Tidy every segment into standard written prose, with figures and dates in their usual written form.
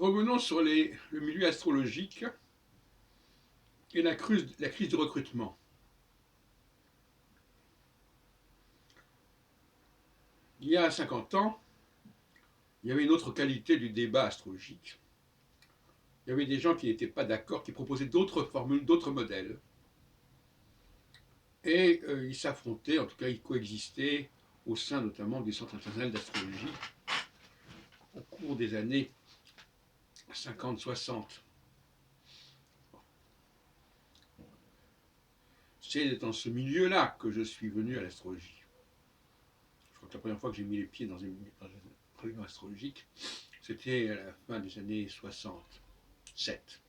Revenons sur le milieu astrologique et la crise de recrutement. Il y a 50 ans, il y avait une autre qualité du débat astrologique. Il y avait des gens qui n'étaient pas d'accord, qui proposaient d'autres formules, d'autres modèles. Et ils s'affrontaient, en tout cas ils coexistaient au sein notamment du Centre international d'astrologie au cours des années 50-60. C'est dans ce milieu-là que je suis venu à l'astrologie. Je crois que la première fois que j'ai mis les pieds dans une réunion astrologique, c'était à la fin des années 67.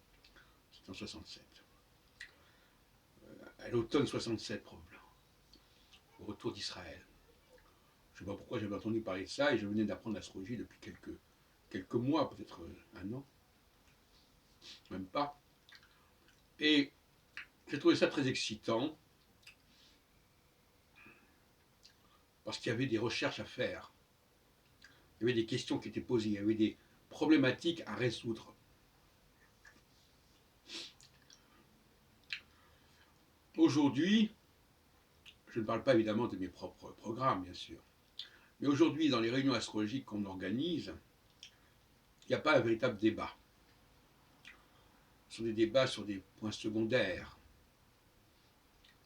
C'était en 67. À l'automne 67, probablement. Au retour d'Israël. Je ne sais pas pourquoi j'avais entendu parler de ça et je venais d'apprendre l'astrologie depuis quelques mois, peut-être un an, même pas. Et j'ai trouvé ça très excitant parce qu'il y avait des recherches à faire. Il y avait des questions qui étaient posées, il y avait des problématiques à résoudre. Aujourd'hui, je ne parle pas évidemment de mes propres programmes, bien sûr, mais aujourd'hui, dans les réunions astrologiques qu'on organise, il n'y a pas un véritable débat. Ce sont des débats sur des points secondaires.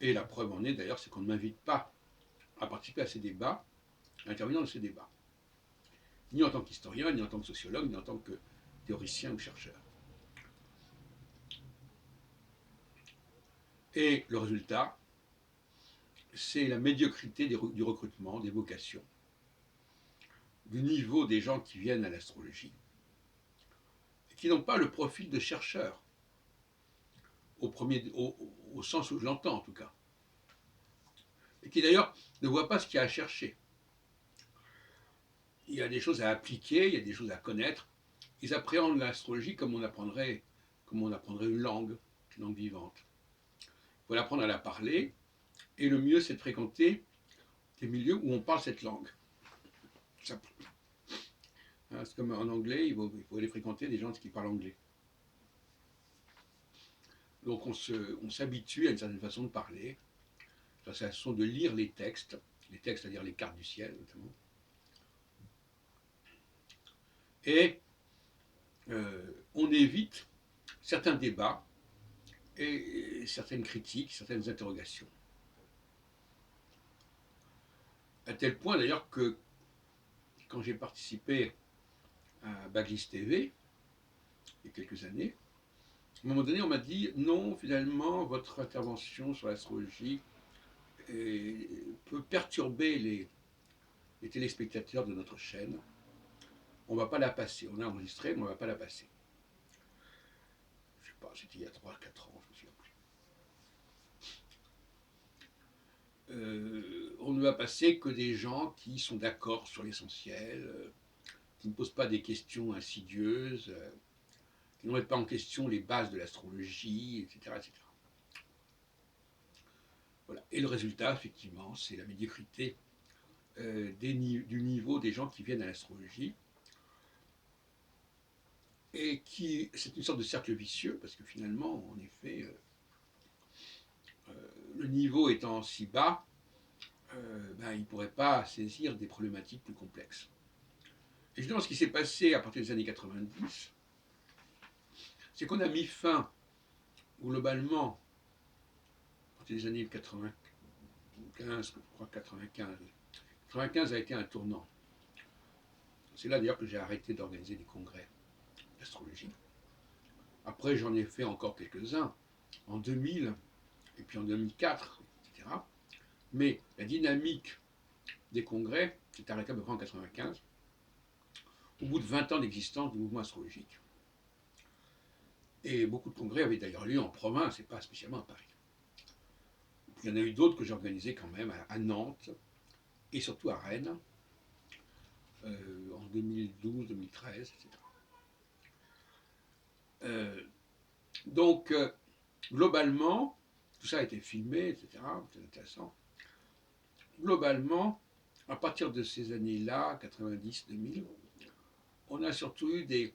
Et la preuve en est d'ailleurs, c'est qu'on ne m'invite pas à participer à ces débats, à intervenir dans ces débats. Ni en tant qu'historien, ni en tant que sociologue, ni en tant que théoricien ou chercheur. Et le résultat, c'est la médiocrité du recrutement, des vocations, du niveau des gens qui viennent à l'astrologie, et qui n'ont pas le profil de chercheurs, au sens où je l'entends en tout cas, et qui d'ailleurs ne voient pas ce qu'il y a à chercher. Il y a des choses à appliquer, il y a des choses à connaître. Ils appréhendent l'astrologie comme on apprendrait une langue vivante. Il faut apprendre à la parler, et le mieux c'est de fréquenter des milieux où on parle cette langue. C'est comme en anglais, il faut aller fréquenter des gens qui parlent anglais. Donc on s'habitue à une certaine façon de parler, à la façon de lire les textes, c'est-à-dire les cartes du ciel notamment. Et on évite certains débats et certaines critiques, certaines interrogations. À tel point d'ailleurs que quand j'ai participé à Baglis TV, il y a quelques années, à un moment donné on m'a dit non, finalement votre intervention sur l'astrologie peut perturber les téléspectateurs de notre chaîne. On ne va pas la passer. On a enregistré, mais on ne va pas la passer. Je ne sais pas, c'était il y a 3-4 ans, je me souviens plus. On ne va passer que des gens qui sont d'accord sur l'essentiel, qui ne posent pas des questions insidieuses, qui ne remettent pas en question les bases de l'astrologie, etc., etc. Voilà. Et le résultat, effectivement, c'est la médiocrité du niveau des gens qui viennent à l'astrologie. Et c'est une sorte de cercle vicieux, parce que finalement, en effet, le niveau étant si bas, il ne pourrait pas saisir des problématiques plus complexes. Et justement, ce qui s'est passé à partir des années 90, c'est qu'on a mis fin, globalement, à partir des années 95, je crois 95. 95 a été un tournant. C'est là d'ailleurs que j'ai arrêté d'organiser des congrès d'astrologie. Après, j'en ai fait encore quelques-uns, en 2000, et puis en 2004, etc. Mais la dynamique des congrès s'est arrêtée à peu près en 95, au bout de 20 ans d'existence du mouvement astrologique. Et beaucoup de congrès avaient d'ailleurs lieu en province et pas spécialement à Paris. Il y en a eu d'autres que j'ai organisés quand même à Nantes et surtout à Rennes en 2012, 2013, etc. Donc, globalement, tout ça a été filmé, etc. C'est intéressant. Globalement, à partir de ces années-là, 90-2000, on a surtout eu des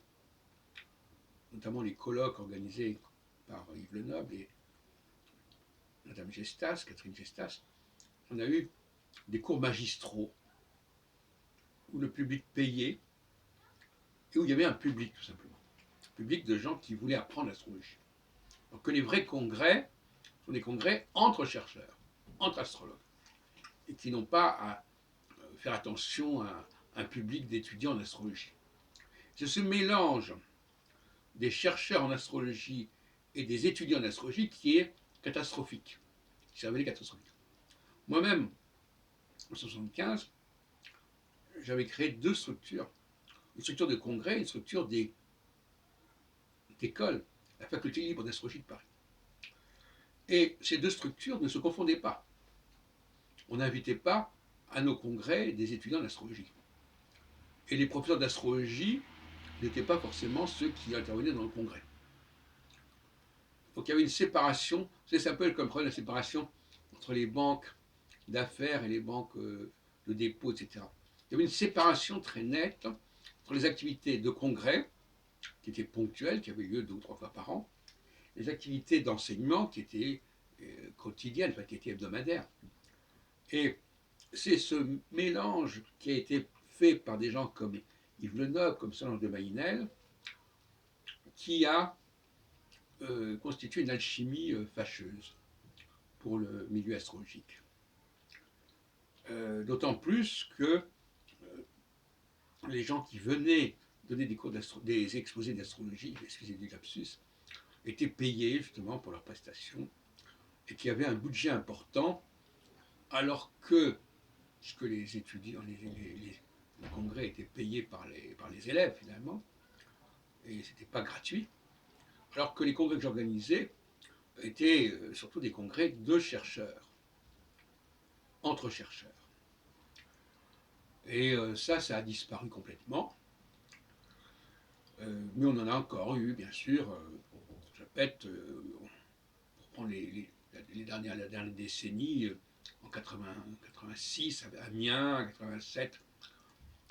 notamment les colloques organisés par Yves Lenoble et Madame Gestas, Catherine Gestas, on a eu des cours magistraux où le public payait et où il y avait un public tout simplement. Un public de gens qui voulaient apprendre l'astrologie. Donc que les vrais congrès sont des congrès entre chercheurs, entre astrologues, et qui n'ont pas à faire attention à un public d'étudiants en astrologie. C'est ce mélange des chercheurs en astrologie et des étudiants en astrologie qui est catastrophique, qui s'est révélé catastrophique. Moi-même, en 1975, j'avais créé deux structures, une structure de congrès et une structure d'école, la faculté libre d'astrologie de Paris. Et ces deux structures ne se confondaient pas. On n'invitait pas à nos congrès des étudiants d'astrologie. Et les professeurs d'astrologie n'étaient pas forcément ceux qui intervenaient dans le congrès. Donc il y avait une séparation, c'est un peu comme la séparation entre les banques d'affaires et les banques de dépôt, etc. Il y avait une séparation très nette entre les activités de congrès, qui étaient ponctuelles, qui avaient lieu 2 ou 3 fois par an, les activités d'enseignement qui étaient quotidiennes, enfin qui étaient hebdomadaires. Et c'est ce mélange qui a été fait par des gens comme Yves Lenoble, comme Solange de Maïnel, qui a constitué une alchimie fâcheuse pour le milieu astrologique. D'autant plus que les gens qui venaient donner des exposés d'astrologie, excusez du lapsus, étaient payés justement pour leurs prestations et qui avaient un budget important, alors que les étudiants, les congrès étaient payés par les élèves finalement, et ce n'était pas gratuit, alors que les congrès que j'organisais étaient surtout des congrès de chercheurs, entre chercheurs. Et ça a disparu complètement. Mais on en a encore eu, bien sûr. Je répète, pour prendre la dernière décennie, en 86 à Amiens, 87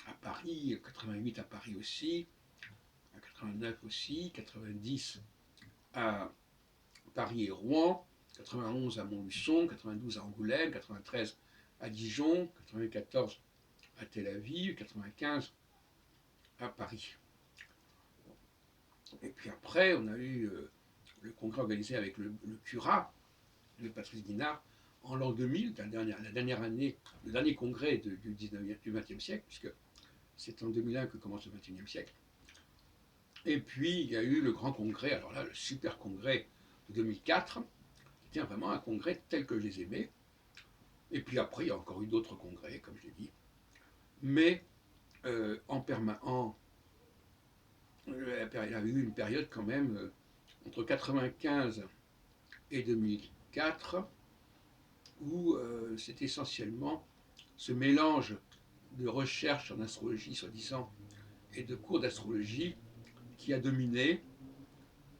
à Paris, 88 à Paris aussi, à 89 aussi, 90 à Paris et Rouen, 91 à Montluçon, 92 à Angoulême, 93 à Dijon, 94 à Tel Aviv, 95 à Paris. Et puis après, on a eu le congrès organisé avec le Curat de Patrice Guinard en l'an 2000, la dernière année, le dernier congrès du XXe siècle, puisque c'est en 2001 que commence le XXIe siècle. Et puis, il y a eu le grand congrès, alors là, le super congrès de 2004, qui était vraiment un congrès tel que je les aimais. Et puis après, il y a encore eu d'autres congrès, comme je l'ai dit. Mais en permanent, il y avait eu une période quand même entre 1995 et 2004 où c'est essentiellement ce mélange de recherche en astrologie, soi-disant, et de cours d'astrologie qui a dominé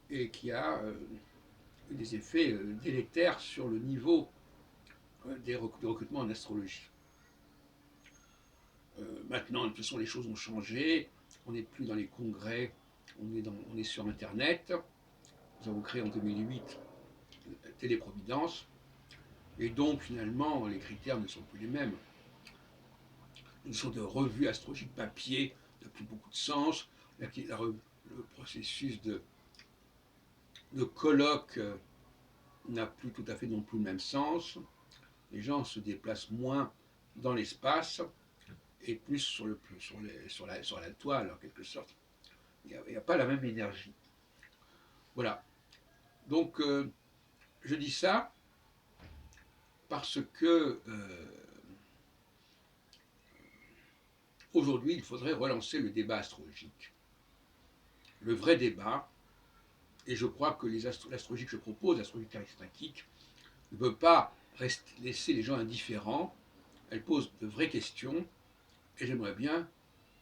et qui a eu des effets délétères sur le niveau du recrutement en astrologie. Maintenant, de toute façon, les choses ont changé. On n'est plus dans les congrès, on est sur Internet. Nous avons créé en 2008 Téléprovidence. Et donc, finalement, les critères ne sont plus les mêmes. Une sorte de revue astrologique papier n'a plus beaucoup de sens. Le processus de colloque n'a plus tout à fait non plus le même sens. Les gens se déplacent moins dans l'espace et plus sur la toile, en quelque sorte. Il n'y a pas la même énergie. Voilà. Donc, je dis ça parce que aujourd'hui, il faudrait relancer le débat astrologique. Le vrai débat, et je crois que l'astrologie que je propose, l'astrologie charismatique, ne peut pas laisser les gens indifférents. Elle pose de vraies questions, et j'aimerais bien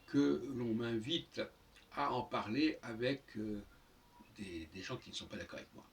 que l'on m'invite à en parler avec des gens qui ne sont pas d'accord avec moi.